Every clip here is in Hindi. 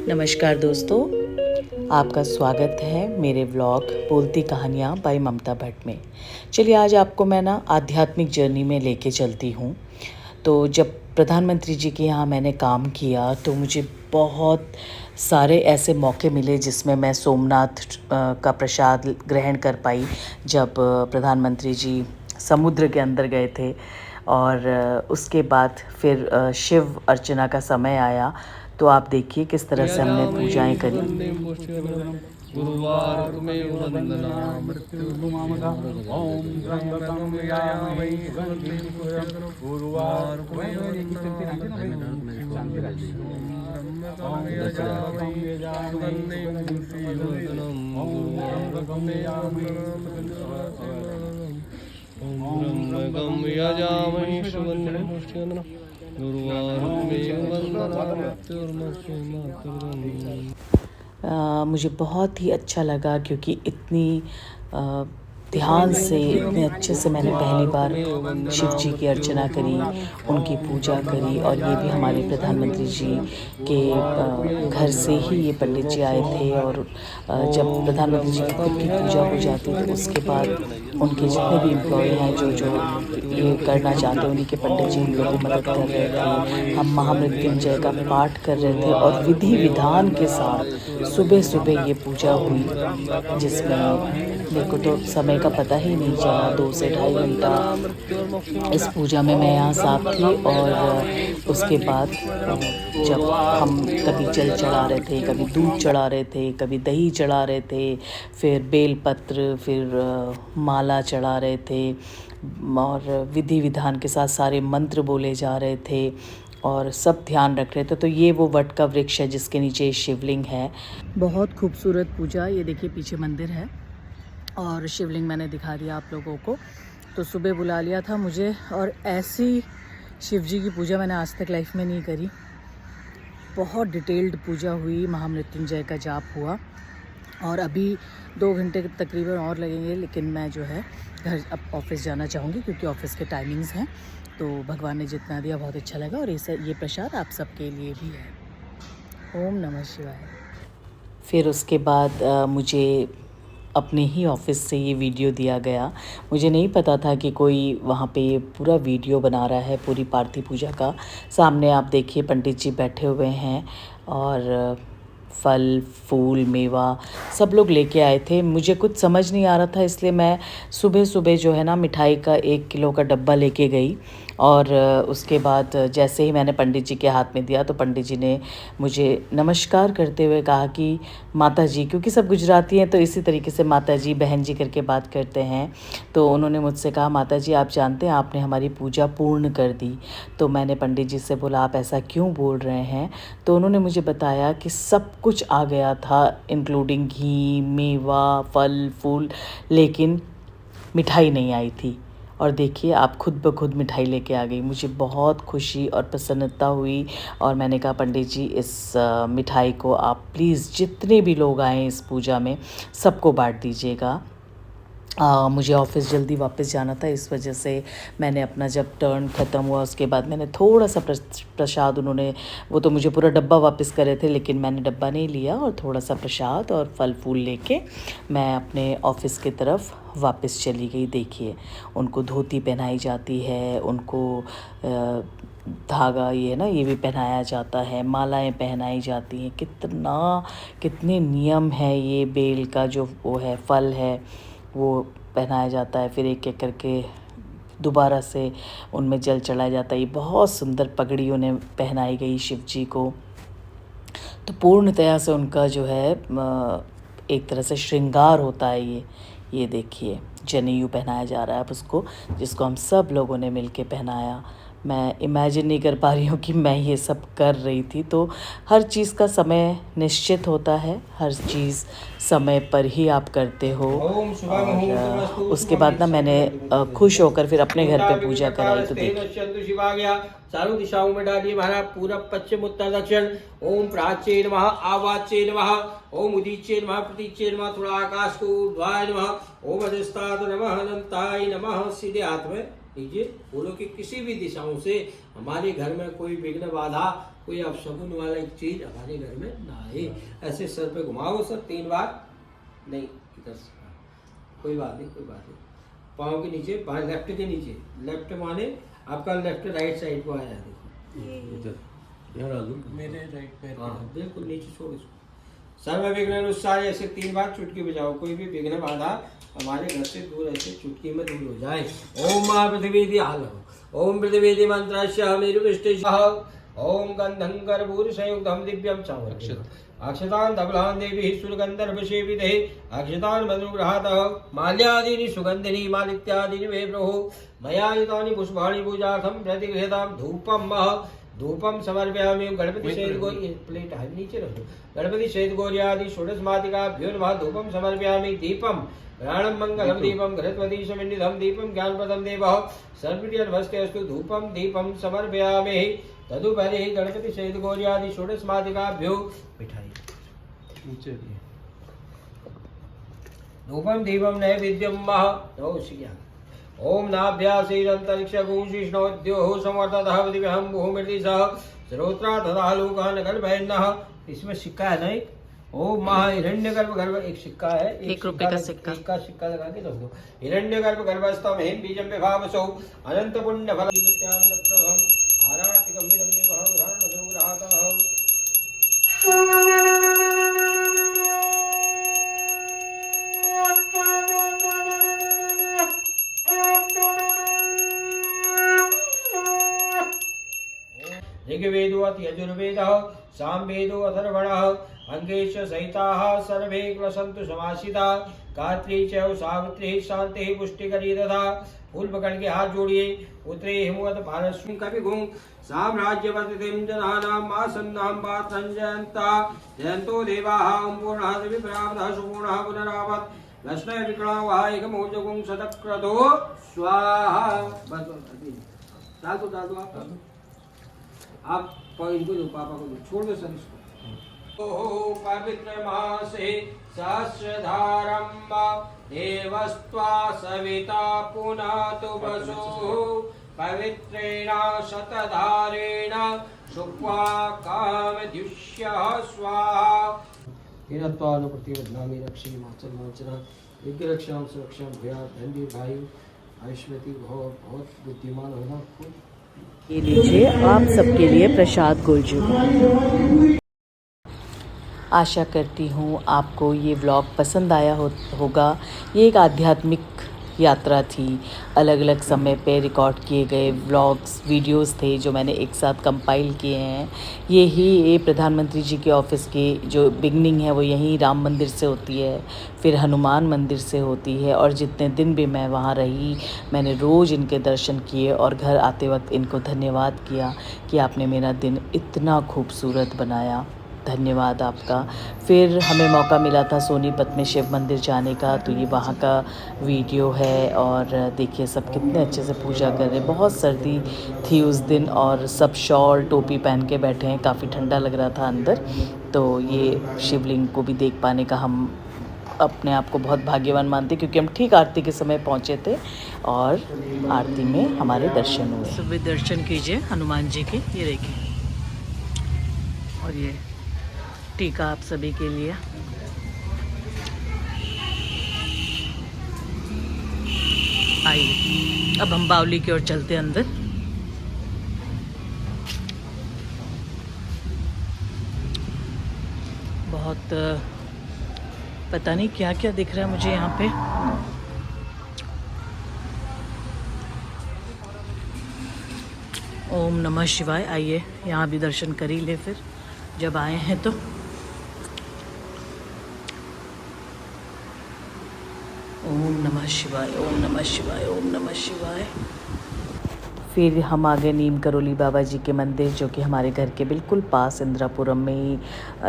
नमस्कार दोस्तों, आपका स्वागत है मेरे व्लॉग बोलती कहानियाँ बाय ममता भट्ट में। चलिए आज आपको मैं ना आध्यात्मिक जर्नी में लेके चलती हूँ। तो जब प्रधानमंत्री जी के यहाँ मैंने काम किया तो मुझे बहुत सारे ऐसे मौके मिले जिसमें मैं सोमनाथ का प्रसाद ग्रहण कर पाई। जब प्रधानमंत्री जी समुद्र के अंदर गए थे और उसके बाद फिर शिव अर्चना का समय आया, तो आप देखिए किस तरह से हमने पूजाएं करी। गुरुवार में वंदना मृत्युर्मामगा ओम त्र्यंबकं यजामहे सुगंधिं पुष्टिवर्धनम् गुरुवार में ओम त्र्यंबकं यजामहे सुगंधिं पुष्टिवर्धनम् गुरुवार में वंदना मृत्युर्मुक्षीयमातरम्। मुझे बहुत ही अच्छा लगा क्योंकि इतनी ध्यान से इतने अच्छे से मैंने पहली बार शिव जी की अर्चना करी, उनकी पूजा करी। और ये भी हमारे प्रधानमंत्री जी के घर से ही ये पंडित जी आए थे। और जब प्रधानमंत्री जी की खुद की पूजा हो जाती तो उसके बाद उनके जितने भी एम्प्लॉय हैं जो ये करना चाहते हैं, उन्हीं के पंडित जी उन लोगों की मदद कर रहे थे। हम महामृत्युंजय का पाठ कर रहे थे और विधि विधान के साथ सुबह सुबह ये पूजा हुई, जिसमें मेरे को तो समय का पता ही नहीं चला। 2 से ढाई घंटा इस पूजा में मैं यहाँ साथ थी। और उसके बाद जब हम कभी जल चढ़ा रहे थे, कभी दूध चढ़ा रहे थे, कभी दही चढ़ा रहे थे, फिर बेलपत्र, फिर माला चढ़ा रहे थे और विधि विधान के साथ सारे मंत्र बोले जा रहे थे और सब ध्यान रख रहे थे। तो ये वो वट का वृक्ष है जिसके नीचे शिवलिंग है। बहुत खूबसूरत पूजा। ये देखिए पीछे मंदिर है और शिवलिंग मैंने दिखा दिया आप लोगों को। तो सुबह बुला लिया था मुझे और ऐसी शिव जी की पूजा मैंने आज तक लाइफ में नहीं करी। बहुत डिटेल्ड पूजा हुई, महामृत्युंजय का जाप हुआ और अभी 2 घंटे तकरीबन और लगेंगे, लेकिन मैं जो है घर अब ऑफिस जाना चाहूँगी क्योंकि ऑफिस के टाइमिंग्स हैं। तो भगवान ने जितना दिया बहुत अच्छा लगा और ये प्रसाद आप सबके लिए भी है। ओम नमः शिवाय। फिर उसके बाद मुझे अपने ही ऑफिस से ये वीडियो दिया गया। मुझे नहीं पता था कि कोई वहाँ पे ये पूरा वीडियो बना रहा है पूरी पार्थी पूजा का। सामने आप देखिए पंडित जी बैठे हुए हैं और फल फूल मेवा सब लोग लेके आए थे। मुझे कुछ समझ नहीं आ रहा था, इसलिए मैं सुबह सुबह जो है ना मिठाई का 1 किलो का डब्बा लेके गई। और उसके बाद जैसे ही मैंने पंडित जी के हाथ में दिया तो पंडित जी ने मुझे नमस्कार करते हुए कहा कि माता जी, क्योंकि सब गुजराती हैं तो इसी तरीके से माता जी बहन जी करके बात करते हैं। तो उन्होंने मुझसे कहा माता जी आप जानते हैं आपने हमारी पूजा पूर्ण कर दी। तो मैंने पंडित जी से बोला आप ऐसा क्यों बोल रहे हैं। तो उन्होंने मुझे बताया कि सब कुछ आ गया था इंक्लूडिंग घी मेवा फल फूल, लेकिन मिठाई नहीं आई थी। और देखिए आप खुद ब खुद मिठाई लेके आ गई। मुझे बहुत खुशी और प्रसन्नता हुई और मैंने कहा पंडित जी इस मिठाई को आप प्लीज़ जितने भी लोग आए इस पूजा में सबको बांट दीजिएगा। मुझे ऑफ़िस जल्दी वापस जाना था, इस वजह से मैंने अपना जब टर्न ख़त्म हुआ उसके बाद मैंने थोड़ा सा प्रसाद, उन्होंने वो तो मुझे पूरा डब्बा वापस करे थे लेकिन मैंने डब्बा नहीं लिया और थोड़ा सा प्रसाद और फल फूल लेके मैं अपने ऑफ़िस की तरफ वापस चली गई। देखिए उनको धोती पहनाई जाती है, उनको धागा ये ना ये भी पहनाया जाता है, मालाएं पहनाई जाती हैं। कितने नियम है। ये बेल का जो वो है फल है वो पहनाया जाता है, फिर एक एक करके दोबारा से उनमें जल चढ़ाया जाता है। ये बहुत सुंदर पगड़ी उन्हें पहनाई गई शिव जी को। तो पूर्णतया से उनका जो है एक तरह से श्रृंगार होता है। ये देखिए जनेऊ पहनाया जा रहा है अब उसको, जिसको हम सब लोगों ने मिलके पहनाया। मैं इमेजिन नहीं कर पा रही हूँ कि मैं ये सब कर रही थी। तो हर चीज़ का समय निश्चित होता है, हर चीज़ समय पर ही आप करते हो। और उसके बाद ना मैंने खुश होकर फिर अपने घर पे पूजा कराई। तो देखिए चारों दिशाओं में डालिए महाराज, पूरब पश्चिम उत्तर दक्षिण। ओम प्राच्ये नमः, आवाच्ये नमः, ओम उदीच्ये नमः, प्रतीच्ये नमः, थोड़ा आकाश को ऊर्ध्वाय नमः, ओम अधस्तात् नमः, अनंताय नमः। सीधे हाथ में लीजिए फूलों की किसी भी दिशाओं से हमारे घर में कोई विघ्न बाधा, कोई अपशकुन वाला एक चीज हमारे घर में ना आए। ऐसे सर पे घुमाओ सर 3 बार, नहीं इधर से, कोई बात नहीं कोई बात नहीं। पाँव के नीचे, लेफ्ट के नीचे, लेफ्ट माने आपका लेफ्ट राइट साइड को आया, देखो मेरे राइट पैर हाँ बिल्कुल नीचे छोड़ इसको। सर्व विघ्न उत्साह ऐसे 3 बार चुटकी बजाओ, कोई भी विघ्न बाधा हमारे घर से दूर ऐसे चुटकी में दूर हो जाए। ओम महापृथ्वी हाल, ओम पृथ्वी मंत्र मेरुष्टिशः, ओम गंधं कर्पूर संयुक्तं दिव्यं च अक्षतान् धवलान् देवी सुरगन्धर्वसेविते अक्षतान् मधुग्रहातः माल्यादीनि सुगन्धिनी मालित्यादीनि मे प्रभो मया युतानि पुष्पाणि पूजार्थं प्रतिगृह्यतां धूपं धूपम समर्पयामि। गणपति सहित गो प्लेट है नीचे रखो। गणपति सहित गौर्यादि षोडशमातिकाभ्यो नमः धूपम समर्पयामि। दीपम प्राणम मंगलम दीपम घृतवती समिन्निधम दीपम ज्ञानप्रदम देवः सर्वप्रियर्भस्तेऽस्तु धूपम दीपम समर्पयामि। तदुपरि गणपति सहित गौर्यादि षोडशमातिकाभ्यो मिठाई नीचे धूपम दीपम नैवेद्यम मह ओम नाभ्यासीरंतरिक्षगुंशिष्णोद्योः समवर्ततः दिव्यहं भूमिर्ति सह श्रोत्रा तथा लोकः गर्भैर्नः। इसमें सिक्का है नहीं, ओम महा हिरण्यगर्भ गर्भ एक सिक्का है, 1 रुपए का सिक्का लगा के रख दो। हिरण्यगर्भ गर्भस्थम हेम बीजम विभावसौ अनंत पुण्य फल प्रभम आरातिकं विदं देवः ग्रहण अनुग्रहातः। ऋग्वेदो अथ यजुर्वेदः सामवेदो अथर्वणः अंगेश सहिताः सर्वे क्लसन्तु समासिता। गात्री च सावित्री शांति पुष्टिकरी तथा फूल पकड़ के हाथ जोड़िए। उत्तरे हिमवत भारस्वी कवि गुं साम्राज्यवर्तितिं जनानां मासन्नां पात्रञ्जयन्ता जयन्तो देवाः पूर्णः विप्रावतः सुपूर्णः पुनरावत् लक्ष्मण विक्रमावः एकमोजगुं शतक्रतो स्वाहा। बस डाल दो आप इनको दो, पापा को दो, छोड़ दो सर इसको। ओह पवित्र मासे सहस्रधारं देवस्त्वा सविता पुनातु वसुः पवित्रेण शतधारेण शुक्वा कामद्युष्यः स्वाहा। हिरत्वानुप्रतिवदनामि रक्षे माचल माचना यज्ञ रक्षां सुरक्षां भयात् धन्य भाई ऐश्वर्य बहुत बुद्धिमान होना। ये लीजिए आप सबके लिए प्रसाद गुलजू। आशा करती हूँ आपको ये व्लॉग पसंद आया होगा। ये एक आध्यात्मिक यात्रा थी, अलग अलग समय पे रिकॉर्ड किए गए व्लॉग्स वीडियोस थे जो मैंने एक साथ कंपाइल किए हैं। ये प्रधानमंत्री जी के ऑफिस की जो बिगनिंग है वो यहीं राम मंदिर से होती है, फिर हनुमान मंदिर से होती है, और जितने दिन भी मैं वहाँ रही मैंने रोज़ इनके दर्शन किए और घर आते वक्त इनको धन्यवाद किया कि आपने मेरा दिन इतना खूबसूरत बनाया, धन्यवाद आपका। फिर हमें मौका मिला था सोनीपत में शिव मंदिर जाने का, तो ये वहाँ का वीडियो है। और देखिए सब कितने अच्छे से पूजा कर रहे हैं। बहुत सर्दी थी उस दिन और सब शॉल टोपी पहन के बैठे हैं, काफ़ी ठंडा लग रहा था अंदर। तो ये शिवलिंग को भी देख पाने का हम अपने आप को बहुत भाग्यवान मानते, क्योंकि हम ठीक आरती के समय पहुँचे थे और आरती में हमारे दर्शन हुए। सुबह दर्शन कीजिए हनुमान जी के, ये देखिए, और ये टीका आप सभी के लिए। आइए अब हम बावली की ओर चलते हैं अंदर। बहुत पता नहीं क्या क्या दिख रहा है मुझे यहाँ पे। ओम नमः शिवाय। आइए यहाँ भी दर्शन कर ही ले फिर जब आए हैं तो। ओम नमः शिवाय, ओम नमः शिवाय, ओम नमः शिवाय। फिर हम आ गए नीम करोली बाबा जी के मंदिर, जो कि हमारे घर के बिल्कुल पास इंदिरापुरम में ही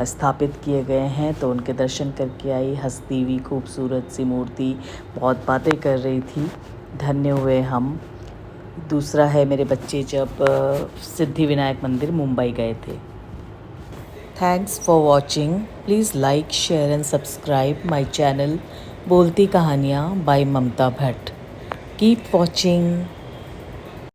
स्थापित किए गए हैं। तो उनके दर्शन करके आई। हंसती हुई खूबसूरत सी मूर्ति बहुत बातें कर रही थी, धन्य हुए हम। दूसरा है मेरे बच्चे जब सिद्धि विनायक मंदिर मुंबई गए थे। Thanks for watching. Please like, share and subscribe my channel Bolti Kahaniyan by Mamta Bhatt. Keep watching.